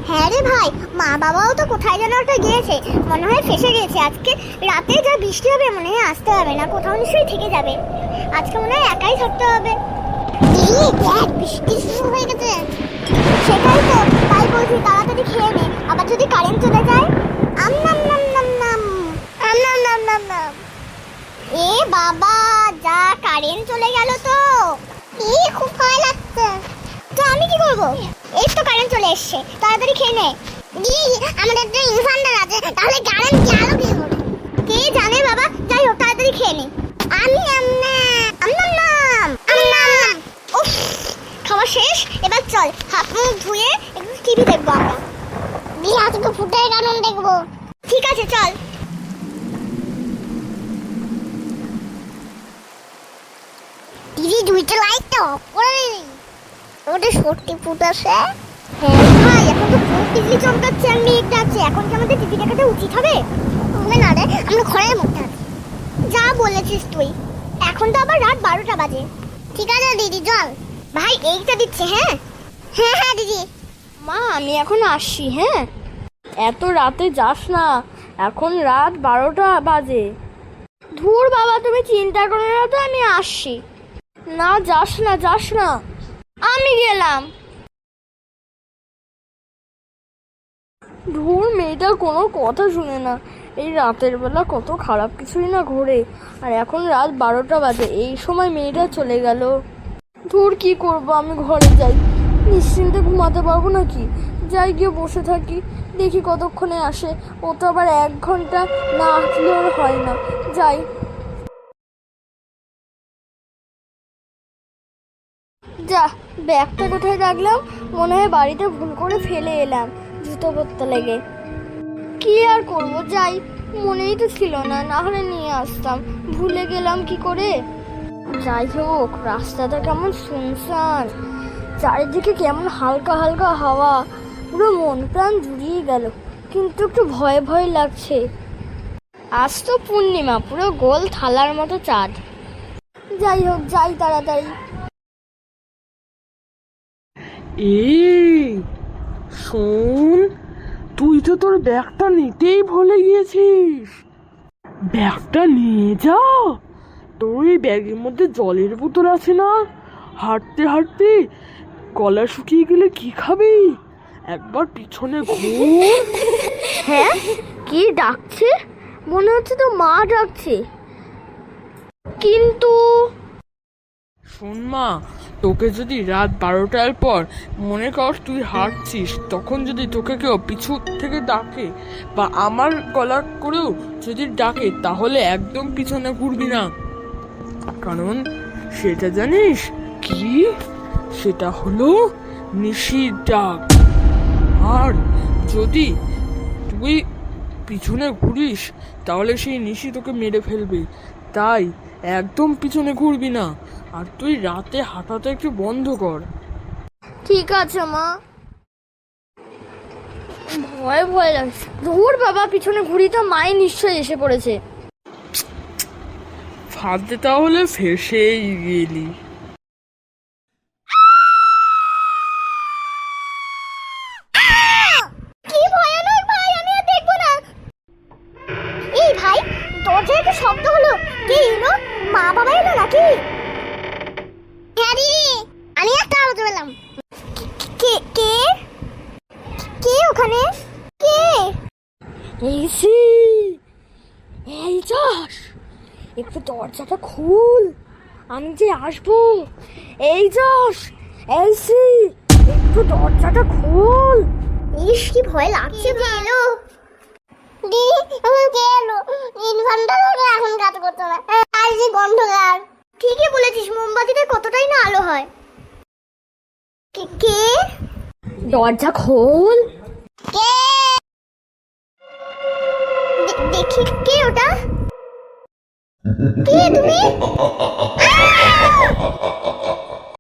হ্যাঁ রে ভাই, মা বাবাও তো কোথায় যেন একটা গিয়েছে, মনে হয় ফেসে গেছে। আজকে রাতে যা বৃষ্টি হবে মনে হয় আসতে হবে না, কোথাও নিশ্চয়ই থেকে যাবে। আজকে মনে হয় একাই থাকতে হবে। বৃষ্টি শুরু হয়ে গেছে। সেটাই তো, তাই বলছি তাড়াতাড়ি খেয়ে নে, আবার যদি কারেন্ট চলে যায়। আম নাম নাম নাম নাম আম নাম নাম নাম নাম। এ বাবা, যা কারেন্ট চলে গেল তো। খুব ভয় লাগছে। তো আমি কি করব? এই তো কারেন্ট চলে এসেছে, তাড়াতাড়ি খেয়ে নে। আমাদের একটা ইনভার্টার আছে, তাহলে কারেন্ট গেল কি করে? কে জানে বাবা, যাই হোক তাড়াতাড়ি খেয়ে নে। আমি উফ, খাওয়া শেষ, এবার চল হাত মুখ ধুয়ে একটু টিভি দেখবো আমরা। আজকে ফুটের গান দেখবো। ঠিক আছে চল। টিভি দুইটা লাইটটা অফ করে দিবি, ওটা সত্যি ফুটাছে। হ্যাঁ ভাই, এখন তো খুব বিজলি চমকাচ্ছে আর মেঘ ডাকছে, এখন কি আমাদের টিভি দেখাটা উচিত হবে? হবে না রে, আমরা ঘরের মধ্যে আছি। যা বলেছিস তুই, এখন তো আবার রাত 12টা বাজে। ঠিক আছে দিদি চল। ভাই এইটা দিচ্ছে। হ্যাঁ হ্যাঁ হ্যাঁ দিদি। মা আমি এখন আসছি। হ্যাঁ, এত রাতে যাস না, এখন রাত 12টা বাজে। ধুর বাবা, তুমি চিন্তা করো না তো, আমি আসছি। না যাস না, যাস না, আমি গেলাম। ধুর, মেয়েটা কোনো কথা শুনে না। এই রাতের বেলা কত খারাপ কিছুই না ঘোরে, আর এখন রাত 12টা বাজে, এই সময় মেয়েটা চলে গেল। ধুর, কি করব, আমি ঘরে যাই, নিশ্চিন্তে ঘুমাতে পারবো নাকি? যাই, গিয়ে বসে থাকি, দেখি কতক্ষণে আসে। ও তো আবার 1 ঘন্টা না আসলেও হয় না। যাই। যা, ব্যাগটা কোথায় রাখলাম? মনে হয় বাড়িতে ভুল করে ফেলে এলাম, জুতো পরতে লেগে। কি আর করব, যাই। মনেই তো ছিল না, না হলে নিয়ে আসতাম, ভুলে গেলাম কি করে। যাই হোক, রাস্তাটা কেমন শুনশান, চারিদিকে কেমন হালকা হালকা হাওয়া, পুরো মন প্রাণ জুড়িয়ে গেল, কিন্তু একটু ভয় ভয় লাগছে। আজ তো পূর্ণিমা, পুরো গোল থালার মতো চাঁদ। যাই হোক, যাই তাড়াতাড়ি। এই শোন, তুই তো তোর ব্যাগটা নিতেই ভুলে গিয়েছিস। ব্যাগটা নিয়ে যা। তোর ওই ব্যাগের মধ্যে জলের বোতল আছে না? হাঁটতে হাঁটতে গলা শুকিয়ে গেলে কি খাবি? একবার পিছনে ঘুর। হ্যাঁ, কি ডাকছে? মনে হচ্ছে তো মা ডাকছে, কিন্তু শোন মা, তোকে যদি রাত 12টার পর মনে কর তুই হাঁটছিস, তখন যদি তোকে কেউ পিছু থেকে ডাকে বা আমার গলা করেও যদি ডাকে, তাহলে একদম পিছনে ঘুরবি না। কারণ সেটা জানিস কি? সেটা হলো নিশির ডাক। আর যদি তুই পিছনে ঘুরিস, তাহলে সেই নিশি তোকে মেরে ফেলবে। তাই একদম পিছনে ঘুরবি না। আর তুই রাতে হাঁটাটা একটু বন্ধ কর। ঠিক আছে মা। ভয় ভয় লাগছে। ধুর বাবা, পিছনে ঘুরি তো মাই নিশ্চয়ই এসে পড়েছে। ফাঁদে তাহলে ফেসেই গেলি। কি ভয়ানক ভাই, আমি আর দেখবো না। এই ভাই, দরজায় একটা শব্দ হলো, কে এলো? মা বাবা এলো নাকি? হ্যাঁ দিদি, আমি একটা আওয়াজ পেলাম। কে কে কে ওখানে? কে? এই যাস, একটু দরজাটা খুল, আমি যে আসবো। এই যাস, একটু দরজাটা খুল। ইস, কি ভয় লাগছে। কে এলো? দিদি, কে এলো? ইনভার্টার এখন কাজ করতে না, আর যে গন্ধকার। ঠিকই বলেছিস, মোমবাতিতে কতটাই না আলো হয়। কে? দরজা খোল। কে? দেখি কে ওটা? কে তুমি?